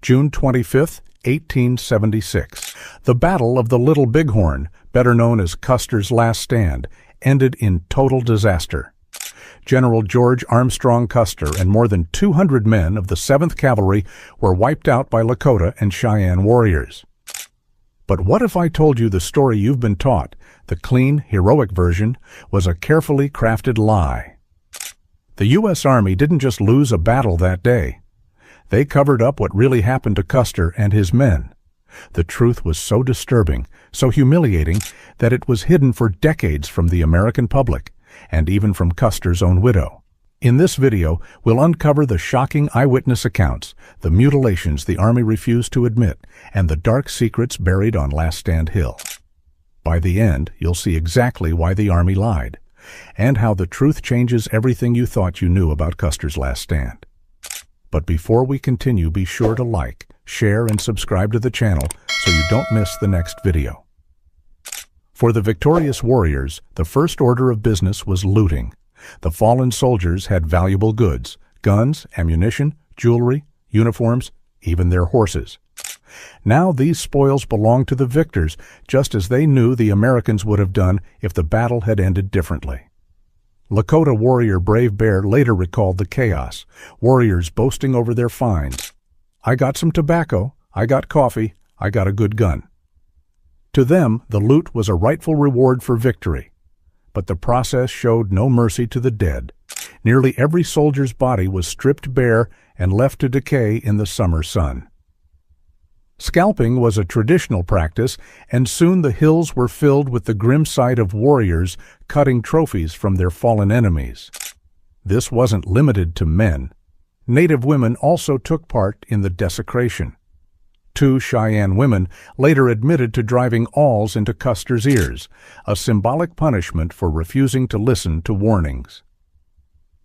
June 25, 1876. The Battle of the Little Bighorn, better known as Custer's Last Stand, ended in total disaster. General George Armstrong Custer and more than 200 men of the 7th Cavalry were wiped out by Lakota and Cheyenne warriors. But what if I told you the story you've been taught, the clean, heroic version, was a carefully crafted lie? The U.S. Army didn't just lose a battle that day. They covered up what really happened to Custer and his men. The truth was so disturbing, so humiliating, that it was hidden for decades from the American public, and even from Custer's own widow. In this video, we'll uncover the shocking eyewitness accounts, the mutilations the Army refused to admit, and the dark secrets buried on Last Stand Hill. By the end, you'll see exactly why the Army lied, and how the truth changes everything you thought you knew about Custer's last stand. But before we continue, be sure to like, share, and subscribe to the channel so you don't miss the next video. For the victorious warriors, the first order of business was looting. The fallen soldiers had valuable goods, guns, ammunition, jewelry, uniforms, even their horses. Now these spoils belonged to the victors, just as they knew the Americans would have done if the battle had ended differently. Lakota warrior Brave Bear later recalled the chaos, warriors boasting over their finds. "I got some tobacco, I got coffee, I got a good gun." To them, the loot was a rightful reward for victory. But the process showed no mercy to the dead. Nearly every soldier's body was stripped bare and left to decay in the summer sun. Scalping was a traditional practice, and soon the hills were filled with the grim sight of warriors cutting trophies from their fallen enemies. This wasn't limited to men. Native women also took part in the desecration. 2 Cheyenne women later admitted to driving awls into Custer's ears, a symbolic punishment for refusing to listen to warnings.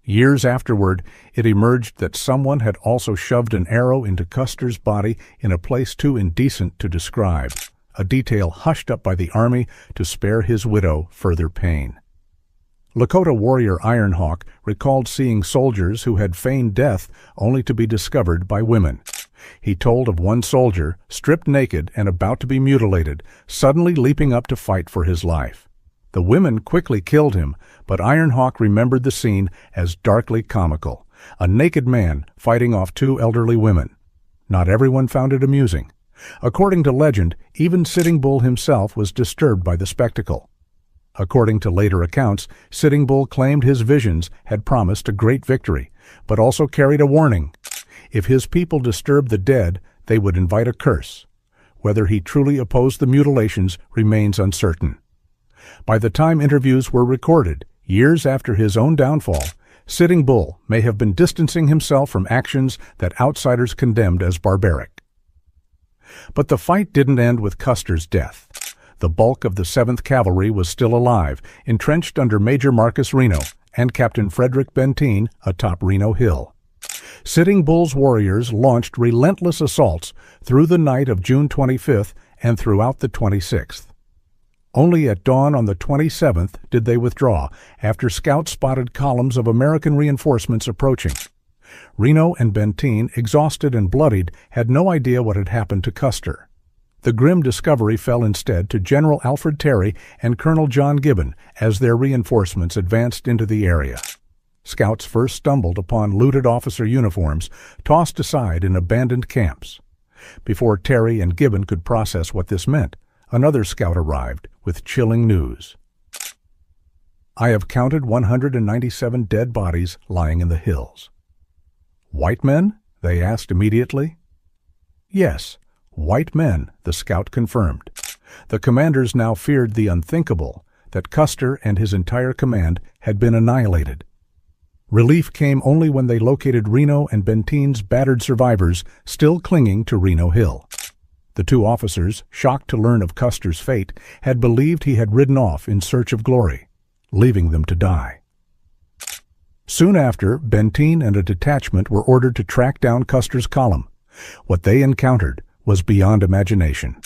Years afterward, it emerged that someone had also shoved an arrow into Custer's body in a place too indecent to describe, a detail hushed up by the Army to spare his widow further pain. Lakota warrior Ironhawk recalled seeing soldiers who had feigned death only to be discovered by women. He told of one soldier, stripped naked and about to be mutilated, suddenly leaping up to fight for his life. The women quickly killed him, but Ironhawk remembered the scene as darkly comical, a naked man fighting off 2 elderly women. Not everyone found it amusing. According to legend, even Sitting Bull himself was disturbed by the spectacle. According to later accounts, Sitting Bull claimed his visions had promised a great victory, but also carried a warning. If his people disturbed the dead, they would invite a curse. Whether he truly opposed the mutilations remains uncertain. By the time interviews were recorded, years after his own downfall, Sitting Bull may have been distancing himself from actions that outsiders condemned as barbaric. But the fight didn't end with Custer's death. The bulk of the 7th Cavalry was still alive, entrenched under Major Marcus Reno and Captain Frederick Benteen atop Reno Hill. Sitting Bull's warriors launched relentless assaults through the night of June 25th and throughout the 26th. Only at dawn on the 27th did they withdraw, after scouts spotted columns of American reinforcements approaching. Reno and Benteen, exhausted and bloodied, had no idea what had happened to Custer. The grim discovery fell instead to General Alfred Terry and Colonel John Gibbon as their reinforcements advanced into the area. Scouts first stumbled upon looted officer uniforms tossed aside in abandoned camps. Before Terry and Gibbon could process what this meant, another scout arrived with chilling news. "I have counted 197 dead bodies lying in the hills." "White men?" they asked immediately. "Yes, white men," the scout confirmed. The commanders now feared the unthinkable, that Custer and his entire command had been annihilated. Relief came only when they located Reno and Benteen's battered survivors still clinging to Reno Hill. The 2 officers, shocked to learn of Custer's fate, had believed he had ridden off in search of glory, leaving them to die. Soon after, Benteen and a detachment were ordered to track down Custer's column. What they encountered was beyond imagination.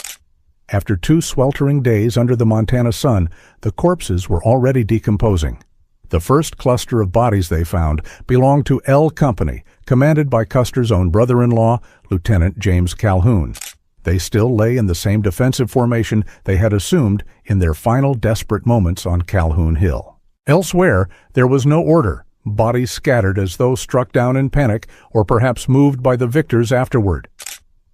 After 2 sweltering days under the Montana sun, the corpses were already decomposing. The first cluster of bodies they found belonged to L Company, commanded by Custer's own brother-in-law, Lieutenant James Calhoun. They still lay in the same defensive formation they had assumed in their final desperate moments on Calhoun Hill. Elsewhere, there was no order, bodies scattered as though struck down in panic or perhaps moved by the victors afterward.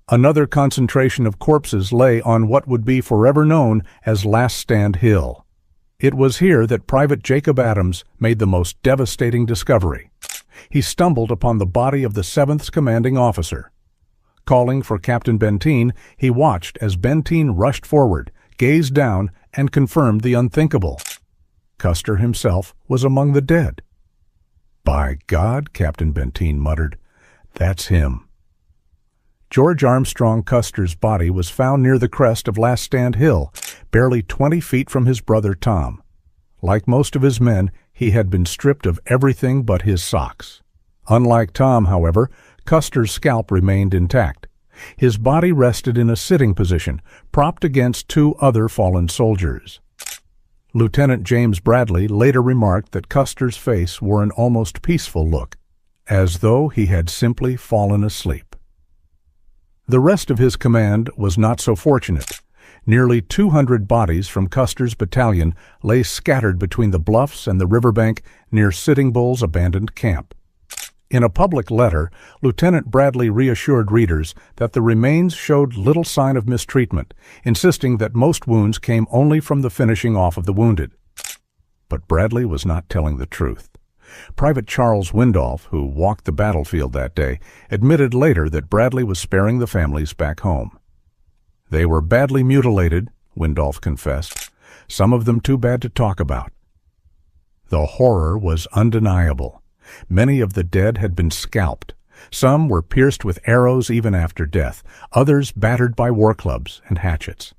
Another concentration of corpses lay on what would be forever known as Last Stand Hill. It was here that Private Jacob Adams made the most devastating discovery. He stumbled upon the body of the 7th's commanding officer. Calling for Captain Benteen, he watched as Benteen rushed forward, gazed down, and confirmed the unthinkable. Custer himself was among the dead. "By God," Captain Benteen muttered, "that's him." George Armstrong Custer's body was found near the crest of Last Stand Hill, barely 20 feet from his brother Tom. Like most of his men, he had been stripped of everything but his socks. Unlike Tom, however, Custer's scalp remained intact. His body rested in a sitting position, propped against 2 other fallen soldiers. Lieutenant James Bradley later remarked that Custer's face wore an almost peaceful look, as though he had simply fallen asleep. The rest of his command was not so fortunate. Nearly 200 bodies from Custer's battalion lay scattered between the bluffs and the riverbank near Sitting Bull's abandoned camp. In a public letter, Lieutenant Bradley reassured readers that the remains showed little sign of mistreatment, insisting that most wounds came only from the finishing off of the wounded. But Bradley was not telling the truth. Private Charles Windolph, who walked the battlefield that day, admitted later that Bradley was sparing the families back home. "They were badly mutilated," Windolph confessed, "some of them too bad to talk about." The horror was undeniable. Many of the dead had been scalped. Some were pierced with arrows even after death, others battered by war clubs and hatchets.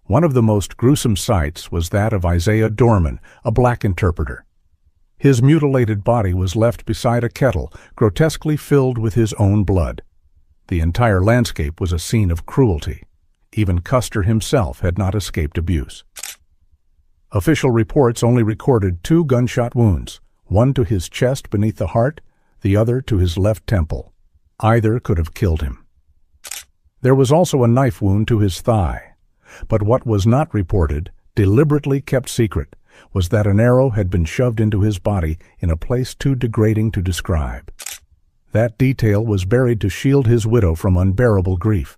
One of the most gruesome sights was that of Isaiah Dorman, a black interpreter. His mutilated body was left beside a kettle, grotesquely filled with his own blood. The entire landscape was a scene of cruelty. Even Custer himself had not escaped abuse. Official reports only recorded 2 gunshot wounds, one to his chest beneath the heart, the other to his left temple. Either could have killed him. There was also a knife wound to his thigh. But what was not reported, deliberately kept secret, was that an arrow had been shoved into his body in a place too degrading to describe. That detail was buried to shield his widow from unbearable grief.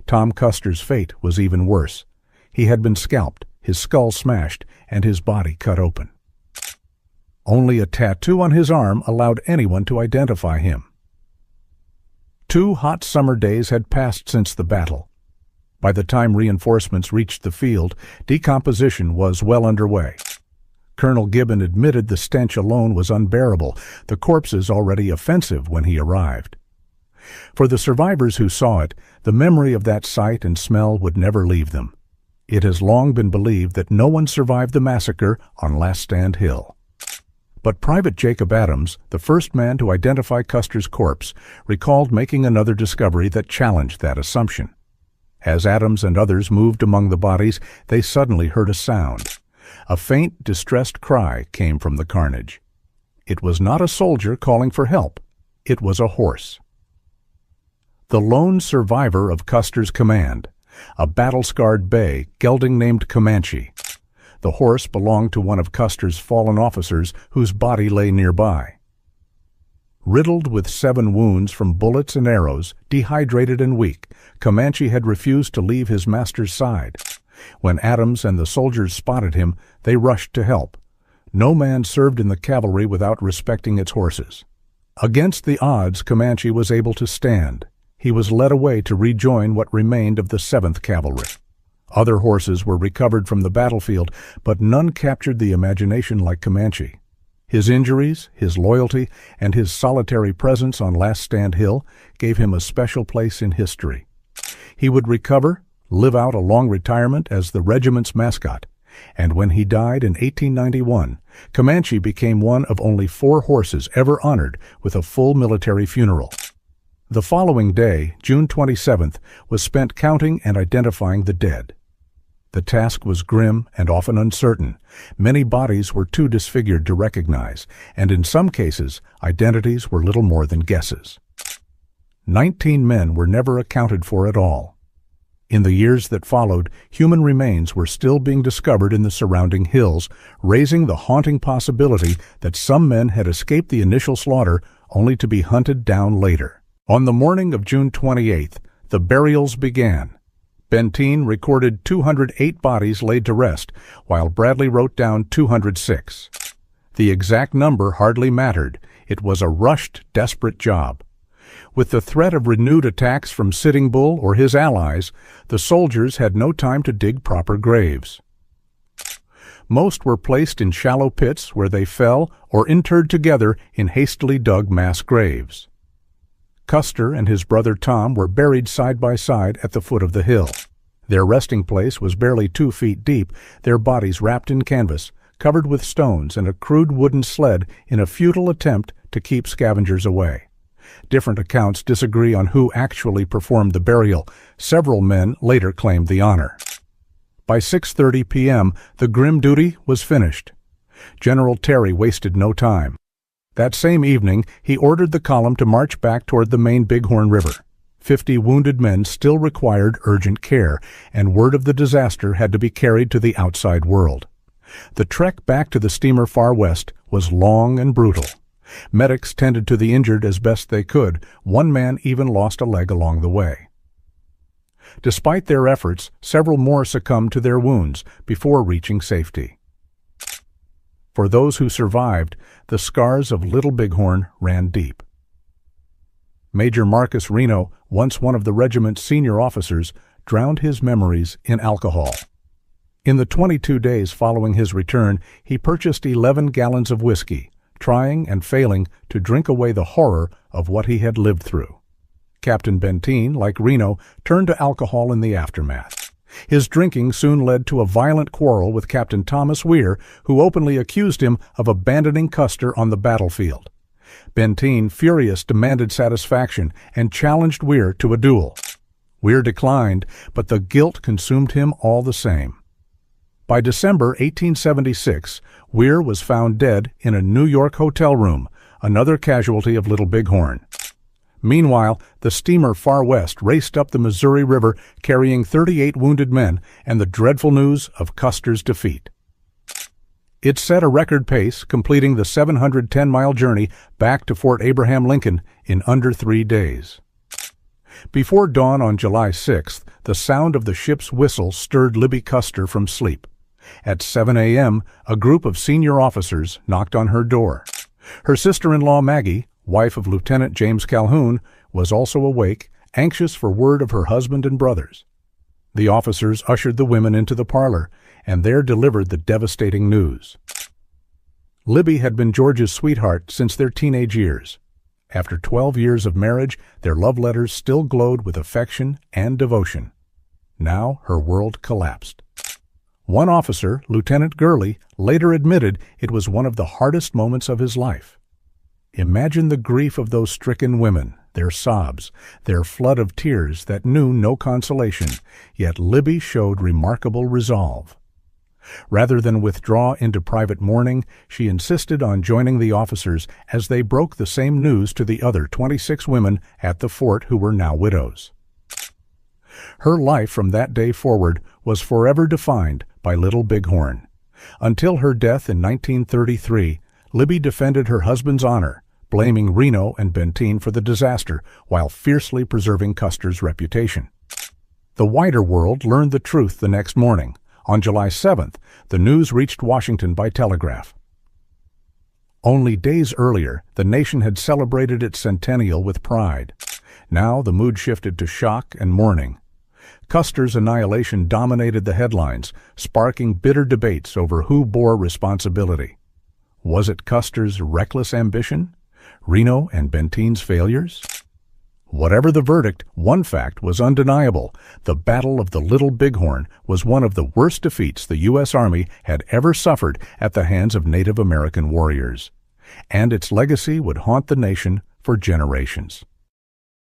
Tom Custer's fate was even worse. He had been scalped, his skull smashed, and his body cut open. Only a tattoo on his arm allowed anyone to identify him. 2 hot summer days had passed since the battle. By the time reinforcements reached the field, decomposition was well underway. Colonel Gibbon admitted the stench alone was unbearable, the corpses already offensive when he arrived. For the survivors who saw it, the memory of that sight and smell would never leave them. It has long been believed that no one survived the massacre on Last Stand Hill. But Private Jacob Adams, the first man to identify Custer's corpse, recalled making another discovery that challenged that assumption. As Adams and others moved among the bodies, they suddenly heard a sound. A faint, distressed cry came from the carnage. It was not a soldier calling for help. It was a horse. The lone survivor of Custer's command, a battle-scarred bay gelding named Comanche. The horse belonged to one of Custer's fallen officers whose body lay nearby. Riddled with 7 wounds from bullets and arrows, dehydrated and weak, Comanche had refused to leave his master's side. When Adams and the soldiers spotted him, they rushed to help. No man served in the cavalry without respecting its horses. Against the odds, Comanche was able to stand. He was led away to rejoin what remained of the 7th Cavalry. Other horses were recovered from the battlefield, but none captured the imagination like Comanche. His injuries, his loyalty, and his solitary presence on Last Stand Hill gave him a special place in history. He would recover, live out a long retirement as the regiment's mascot, and when he died in 1891, Comanche became one of only 4 horses ever honored with a full military funeral. The following day, June 27th, was spent counting and identifying the dead. The task was grim and often uncertain. Many bodies were too disfigured to recognize, and in some cases, identities were little more than guesses. 19 men were never accounted for at all. In the years that followed, human remains were still being discovered in the surrounding hills, raising the haunting possibility that some men had escaped the initial slaughter only to be hunted down later. On the morning of June 28th, the burials began. Benteen recorded 208 bodies laid to rest, while Bradley wrote down 206. The exact number hardly mattered. It was a rushed, desperate job. With the threat of renewed attacks from Sitting Bull or his allies, the soldiers had no time to dig proper graves. Most were placed in shallow pits where they fell or interred together in hastily dug mass graves. Custer and his brother Tom were buried side by side at the foot of the hill. Their resting place was barely 2 feet deep, their bodies wrapped in canvas, covered with stones and a crude wooden sled in a futile attempt to keep scavengers away. Different accounts disagree on who actually performed the burial. Several men later claimed the honor. By 6:30 p.m., the grim duty was finished. General Terry wasted no time. That same evening, he ordered the column to march back toward the main Bighorn River. 50 wounded men still required urgent care, and word of the disaster had to be carried to the outside world. The trek back to the steamer Far West was long and brutal. Medics tended to the injured as best they could. One man even lost a leg along the way. Despite their efforts, several more succumbed to their wounds before reaching safety. For those who survived, the scars of Little Bighorn ran deep. Major Marcus Reno, once one of the regiment's senior officers, drowned his memories in alcohol. In the 22 days following his return, he purchased 11 gallons of whiskey, trying and failing to drink away the horror of what he had lived through. Captain Benteen, like Reno, turned to alcohol in the aftermath. His drinking soon led to a violent quarrel with Captain Thomas Weir, who openly accused him of abandoning Custer on the battlefield. Benteen, furious, demanded satisfaction and challenged Weir to a duel. Weir declined, but the guilt consumed him all the same. By December 1876, Weir was found dead in a New York hotel room, another casualty of Little Bighorn. Meanwhile, the steamer Far West raced up the Missouri River carrying 38 wounded men and the dreadful news of Custer's defeat. It set a record pace, completing the 710-mile journey back to Fort Abraham Lincoln in under 3 days. Before dawn on July 6th, the sound of the ship's whistle stirred Libby Custer from sleep. At 7 a.m., a group of senior officers knocked on her door. Her sister-in-law Maggie, wife of Lieutenant James Calhoun, was also awake, anxious for word of her husband and brothers. The officers ushered the women into the parlor, and there delivered the devastating news. Libby had been George's sweetheart since their teenage years. After 12 years of marriage, their love letters still glowed with affection and devotion. Now her world collapsed. One officer, Lieutenant Gurley, later admitted it was one of the hardest moments of his life. Imagine the grief of those stricken women, their sobs, their flood of tears that knew no consolation, yet Libby showed remarkable resolve. Rather than withdraw into private mourning, she insisted on joining the officers as they broke the same news to the other 26 women at the fort who were now widows. Her life from that day forward was forever defined by Little Bighorn. Until her death in 1933, Libby defended her husband's honor, blaming Reno and Benteen for the disaster while fiercely preserving Custer's reputation. The wider world learned the truth the next morning. On July 7th, the news reached Washington by telegraph. Only days earlier, the nation had celebrated its centennial with pride. Now the mood shifted to shock and mourning. Custer's annihilation dominated the headlines, sparking bitter debates over who bore responsibility. Was it Custer's reckless ambition? Reno and Benteen's failures? Whatever the verdict, one fact was undeniable. The Battle of the Little Bighorn was one of the worst defeats the U.S. Army had ever suffered at the hands of Native American warriors. And its legacy would haunt the nation for generations.